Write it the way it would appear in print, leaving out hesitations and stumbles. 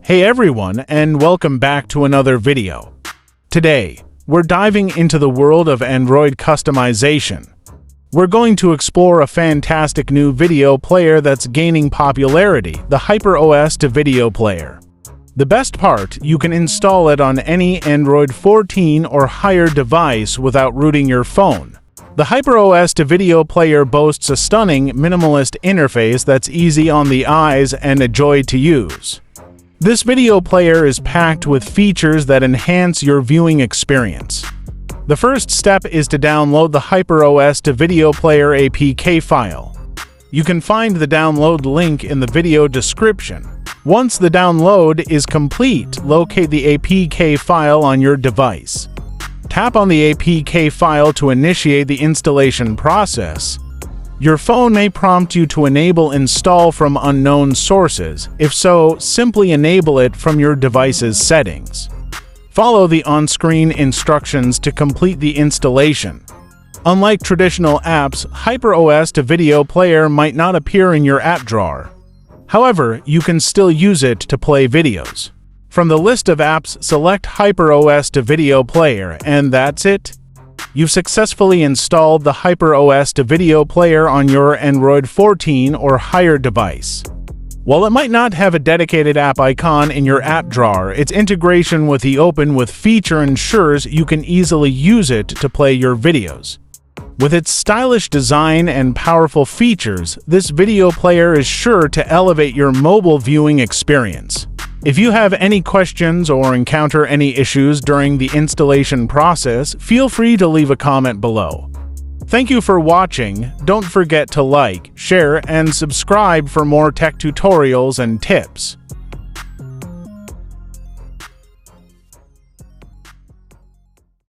Hey everyone, and welcome back to another video. Today, we're diving into the world of Android customization. We're going to explore a fantastic new video player that's gaining popularity, the HyperOS to video player. The best part, you can install it on any Android 14 or higher device without rooting your phone. The HyperOS to video player boasts a stunning, minimalist interface that's easy on the eyes and a joy to use. This video player is packed with features that enhance your viewing experience. The first step is to download the HyperOS to video player APK file. You can find the download link in the video description. Once the download is complete, locate the APK file on your device. Tap on the APK file to initiate the installation process. Your phone may prompt you to enable install from unknown sources. If so, simply enable it from your device's settings. Follow the on-screen instructions to complete the installation. Unlike traditional apps, HyperOS to video player might not appear in your app drawer. However, you can still use it to play videos. From the list of apps, select HyperOS to video player, and that's it. You've successfully installed the HyperOS to video player on your Android 14 or higher device. While it might not have a dedicated app icon in your app drawer, its integration with the Open with feature ensures you can easily use it to play your videos. With its stylish design and powerful features, this video player is sure to elevate your mobile viewing experience. If you have any questions or encounter any issues during the installation process, feel free to leave a comment below. Thank you for watching. Don't forget to like, share, and subscribe for more tech tutorials and tips.